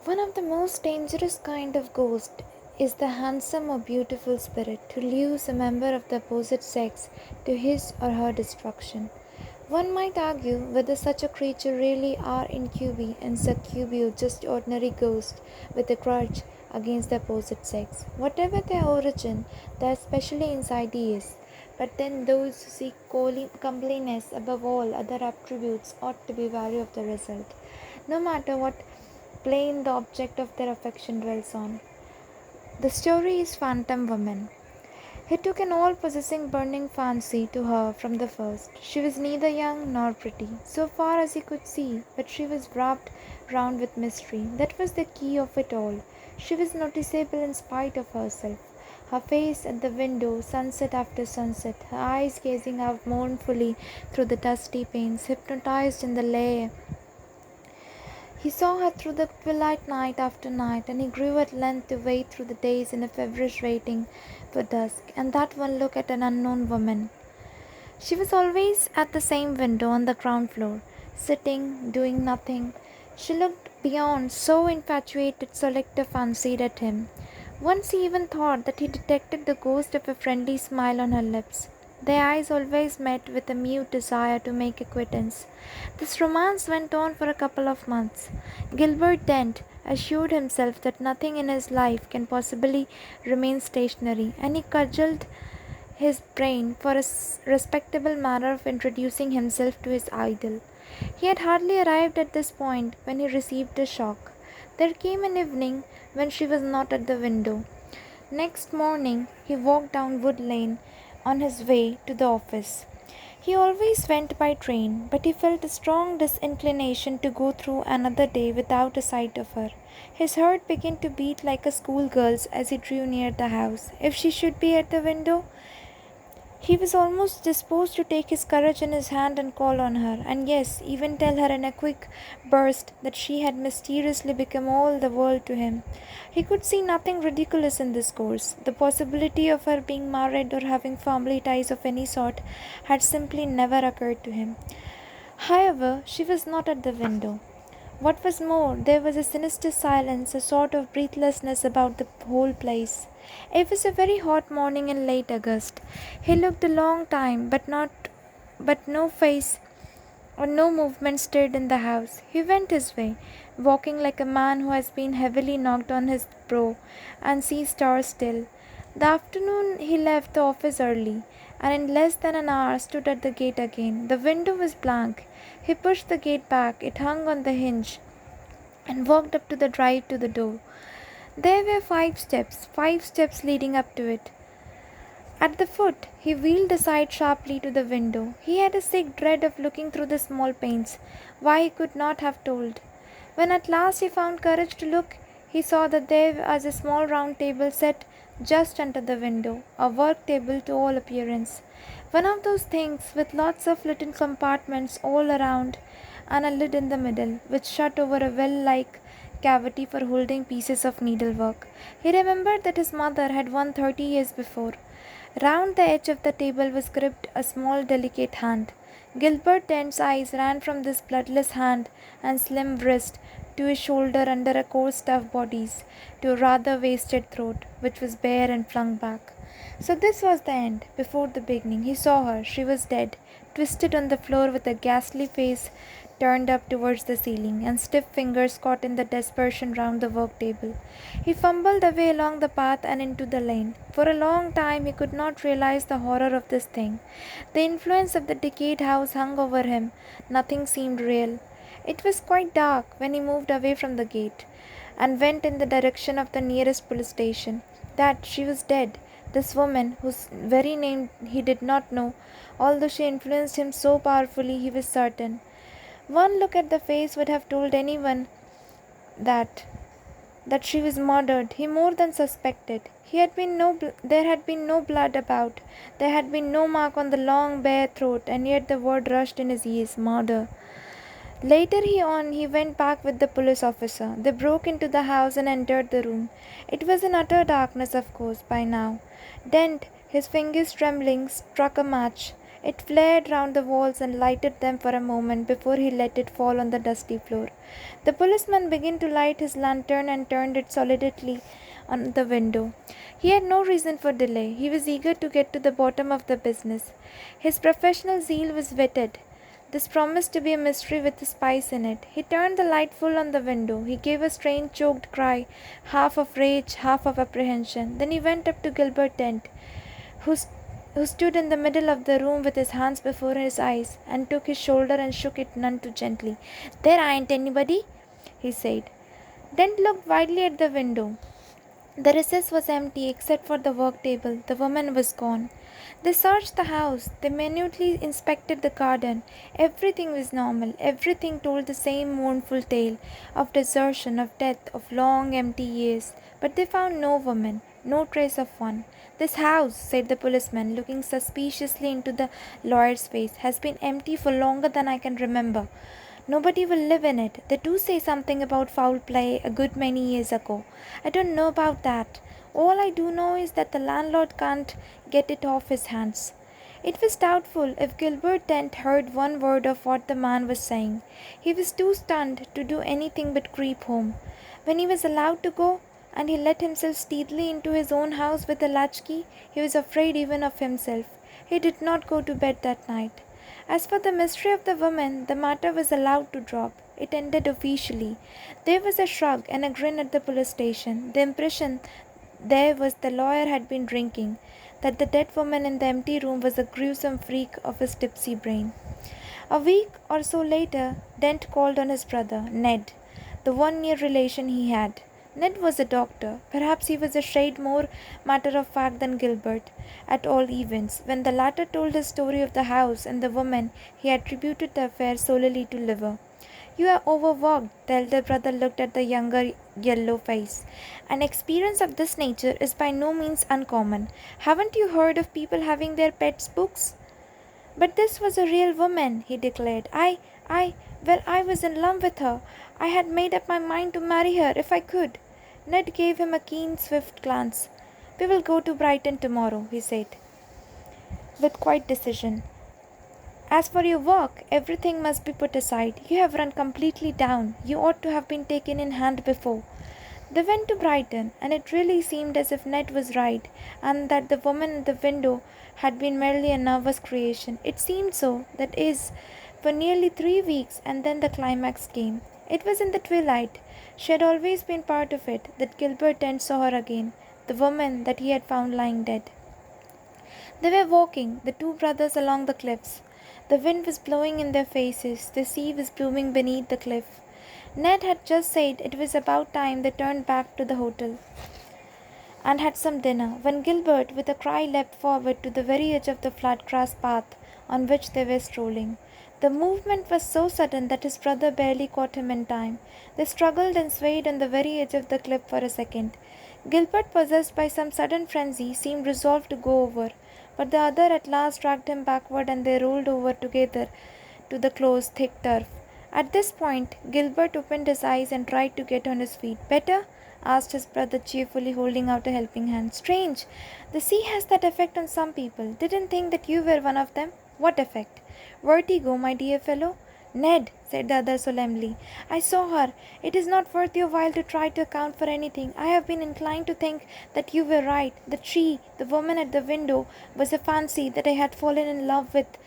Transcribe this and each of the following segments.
One of the most dangerous kind of ghost is the handsome or beautiful spirit who lures a member of the opposite sex to his or her destruction. One might argue whether such a creature really are incubi and succubi or just ordinary ghosts with a grudge against the opposite sex. Whatever their origin, they are especially insidious. But then those who seek comeliness above all other attributes ought to be wary of the result, no matter what plane the object of their affection dwells on. The story is Phantom Woman. He took an all possessing burning fancy to her from the first. She was neither young nor pretty, so far as he could see, but she was wrapped round with mystery. That was the key of it all. She was noticeable in spite of herself. Her face at the window, sunset after sunset, her eyes gazing out mournfully through the dusty panes, hypnotized in the lair. He saw her through the twilight night after night, and he grew at length to wait through the days in a feverish waiting for dusk, and that one look at an unknown woman. She was always at the same window on the ground floor, sitting, doing nothing. She looked beyond, so infatuated Selector fancied at him. Once he even thought that he detected the ghost of a friendly smile on her lips. Their eyes always met with a mute desire to make acquaintance. This romance went on for a couple of months. Gilbert Dent assured himself that nothing in his life can possibly remain stationary, and he cudgelled his brain for a respectable manner of introducing himself to his idol. He had hardly arrived at this point when he received a shock. There came an evening when she was not at the window. Next morning he walked down Wood Lane on his way to the office. He always went by train, but he felt a strong disinclination to go through another day without a sight of her. His heart began to beat like a schoolgirl's as he drew near the house. If she should be at the window, he was almost disposed to take his courage in his hand and call on her, and yes, even tell her in a quick burst that she had mysteriously become all the world to him. He could see nothing ridiculous in this course. The possibility of her being married or having family ties of any sort had simply never occurred to him. However, she was not at the window. What was more, there was a sinister silence, a sort of breathlessness about the whole place. It was a very hot morning in late August. He looked a long time, but no face or no movement stirred in the house. He went his way, walking like a man who has been heavily knocked on his brow and sees stars still. The afternoon he left the office early, and in less than an hour stood at the gate again. The window was blank. He pushed the gate back, it hung on the hinge, and walked up to the drive to the door. There were five steps leading up to it. At the foot, he wheeled aside sharply to the window. He had a sick dread of looking through the small panes. Why he could not have told. When at last he found courage to look, he saw that there was a small round table set just under the window, a work table to all appearance. One of those things with lots of little compartments all around and a lid in the middle, which shut over a well like cavity for holding pieces of needlework. He remembered that his mother had one 30 years before. Round the edge of the table was gripped a small delicate hand. Gilbert Dent's eyes ran from this bloodless hand and slim wrist to his shoulder under a coarse stuff bodice to a rather wasted throat, which was bare and flung back. So this was the end. Before the beginning, he saw her. She was dead, twisted on the floor with a ghastly face turned up towards the ceiling, and stiff fingers caught in the dispersion round the work table. He fumbled away along the path and into the lane. For a long time he could not realize the horror of this thing. The influence of the decayed house hung over him. Nothing seemed real. It was quite dark when he moved away from the gate and went in the direction of the nearest police station. That she was dead. This woman, whose very name he did not know, although she influenced him so powerfully, he was certain. One look at the face would have told anyone that that she was murdered. He more than suspected. There had been no blood about. There had been no mark on the long bare throat, and yet the word rushed in his ears, murder. Later he went back with the police officer. They broke into the house and entered the room. It was in utter darkness, of course, by now. Dent, his fingers trembling, struck a match. It flared round the walls and lighted them for a moment before he let it fall on the dusty floor. The policeman began to light his lantern and turned it solidly on the window. He had no reason for delay. He was eager to get to the bottom of the business. His professional zeal was whetted. This promised to be a mystery with a spice in it. He turned the light full on the window. He gave a strange choked cry, half of rage, half of apprehension. Then he went up to Gilbert Dent, who, who stood in the middle of the room with his hands before his eyes, and took his shoulder and shook it none too gently. "There ain't anybody," he said. Dent looked widely at the window. The recess was empty except for the work table. The woman was gone. They searched the house. They minutely inspected the garden. Everything was normal. Everything told the same mournful tale of desertion, of death, of long empty years. But they found no woman, no trace of one. "This house," said the policeman, looking suspiciously into the lawyer's face, "has been empty for longer than I can remember. Nobody will live in it. They do say something about foul play a good many years ago. I don't know about that. All I do know is that the landlord can't get it off his hands." It was doubtful if Gilbert Dent heard one word of what the man was saying. He was too stunned to do anything but creep home. When he was allowed to go, and he let himself stealthily into his own house with a latchkey, he was afraid even of himself. He did not go to bed that night. As for the mystery of the woman, the matter was allowed to drop. It ended officially. There was a shrug and a grin at the police station. The impression there was the lawyer had been drinking, that the dead woman in the empty room was a gruesome freak of his tipsy brain. A week or so later, Dent called on his brother, Ned, the one near relation he had. Ned was a doctor. Perhaps he was a shade more matter of fact than Gilbert. At all events, when the latter told his story of the house and the woman, he attributed the affair solely to liver. "You are overworked." The elder brother looked at the younger yellow face. "An experience of this nature is by no means uncommon. Haven't you heard of people having their pets books?" "But this was a real woman," he declared. Well, I was in love with her. I had made up my mind to marry her if I could." Ned gave him a keen, swift glance. "We will go to Brighton tomorrow," he said, with quiet decision. "As for your work, everything must be put aside. You have run completely down. You ought to have been taken in hand before." They went to Brighton, and it really seemed as if Ned was right, and that the woman at the window had been merely a nervous creation. It seemed so, that is, for nearly 3 weeks, and then the climax came. It was in the twilight. She had always been part of it, that Gilbert Dent saw her again, the woman that he had found lying dead. They were walking, the two brothers, along the cliffs. The wind was blowing in their faces. The sea was booming beneath the cliff. Ned had just said it was about time they turned back to the hotel and had some dinner, when Gilbert, with a cry, leapt forward to the very edge of the flat grass path on which they were strolling. The movement was so sudden that his brother barely caught him in time. They struggled and swayed on the very edge of the cliff for a second. Gilbert, possessed by some sudden frenzy, seemed resolved to go over, but the other at last dragged him backward, and they rolled over together to the close, thick turf. At this point, Gilbert opened his eyes and tried to get on his feet. "Better?" asked his brother cheerfully, holding out a helping hand. "Strange. The sea has that effect on some people. Didn't think that you were one of them." "What effect?" "Vertigo, my dear fellow." "Ned," said the other solemnly, "I saw her. It is not worth your while to try to account for anything. I have been inclined to think that you were right. The tree, the woman at the window, was a fancy that I had fallen in love with,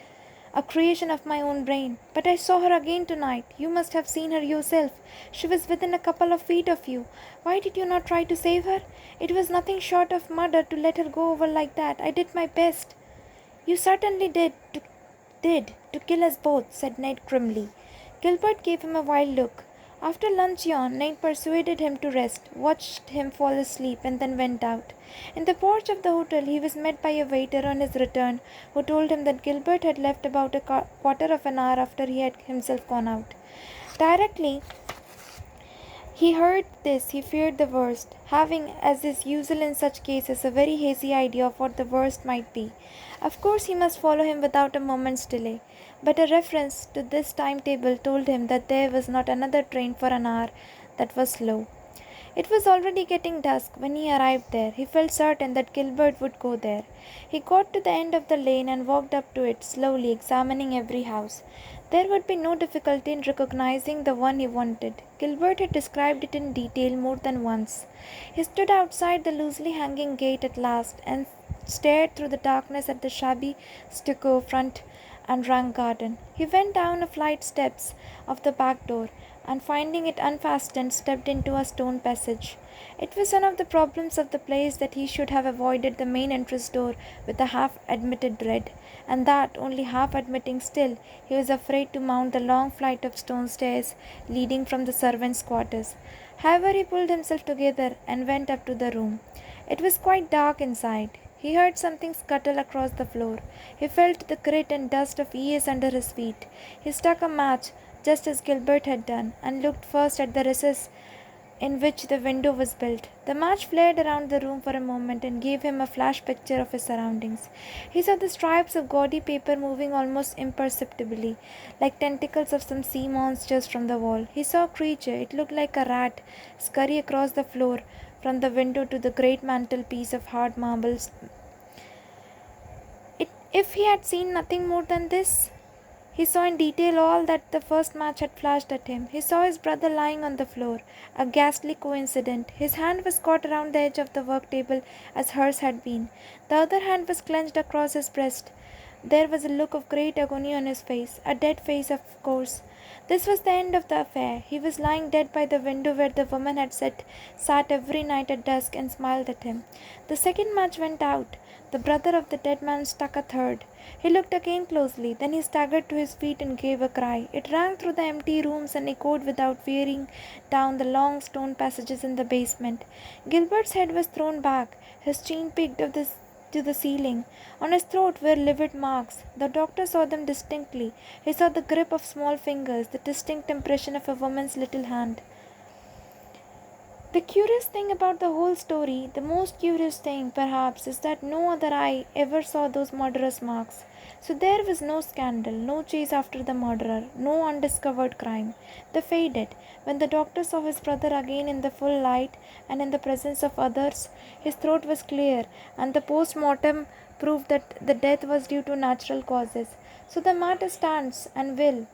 a creation of my own brain. But I saw her again tonight. You must have seen her yourself. She was within a couple of feet of you. Why did you not try to save her? It was nothing short of murder to let her go over like that. I did my best." "You certainly did, to kill us both," said Ned grimly. Gilbert gave him a wild look. After luncheon, Ned persuaded him to rest, watched him fall asleep, and then went out. In the porch of the hotel, he was met by a waiter on his return, who told him that Gilbert had left about a quarter of an hour after he had himself gone out. Directly he heard this, he feared the worst, having, as is usual in such cases, a very hazy idea of what the worst might be. Of course he must follow him without a moment's delay, but a reference to this timetable told him that there was not another train for an hour. That was slow. It was already getting dusk when he arrived there. He felt certain that Gilbert would go there. He got to the end of the lane and walked up to it, slowly examining every house. There would be no difficulty in recognizing the one he wanted. Gilbert had described it in detail more than once. He stood outside the loosely hanging gate at last and stared through the darkness at the shabby stucco front and rank garden. He went down a flight steps of the back door and finding it unfastened stepped into a stone passage. It was one of the problems of the place that he should have avoided the main entrance door with a half admitted dread, and that, only half admitting still, he was afraid to mount the long flight of stone stairs leading from the servants' quarters. However, he pulled himself together and went up to the room. It was quite dark inside. He heard something scuttle across the floor. He felt the grit and dust of years under his feet. He struck a match, just as Gilbert had done, and looked first at the recess in which the window was built. The match flared around the room for a moment and gave him a flash picture of his surroundings. He saw the stripes of gaudy paper moving almost imperceptibly, like tentacles of some sea monsters from the wall. He saw a creature, it looked like a rat, scurry across the floor from the window to the great mantelpiece of hard marbles. If he had seen nothing more than this, he saw in detail all that the first match had flashed at him. He saw his brother lying on the floor, a ghastly coincidence. His hand was caught around the edge of the work table as hers had been. The other hand was clenched across his breast. There was a look of great agony on his face, a dead face, of course. This was the end of the affair. He was lying dead by the window where the woman had sat every night at dusk and smiled at him. The second match went out. The brother of the dead man struck a third. He looked again closely, then he staggered to his feet and gave a cry. It rang through the empty rooms and echoed without veering down the long stone passages in the basement. Gilbert's head was thrown back, his chin peaked to the ceiling. On his throat were livid marks. The doctor saw them distinctly. He saw the grip of small fingers, the distinct impression of a woman's little hand. The curious thing about the whole story, the most curious thing perhaps, is that no other eye ever saw those murderous marks. So there was no scandal, no chase after the murderer, no undiscovered crime. They faded. When the doctor saw his brother again in the full light and in the presence of others, his throat was clear, and the post mortem proved that the death was due to natural causes. So the matter stands and will.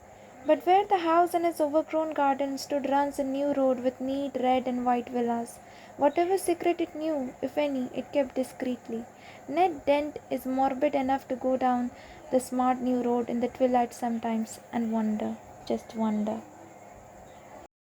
But where the house and its overgrown garden stood runs a new road with neat red and white villas. Whatever secret it knew, if any, it kept discreetly. Ned Dent is morbid enough to go down the smart new road in the twilight sometimes and wonder, just wonder.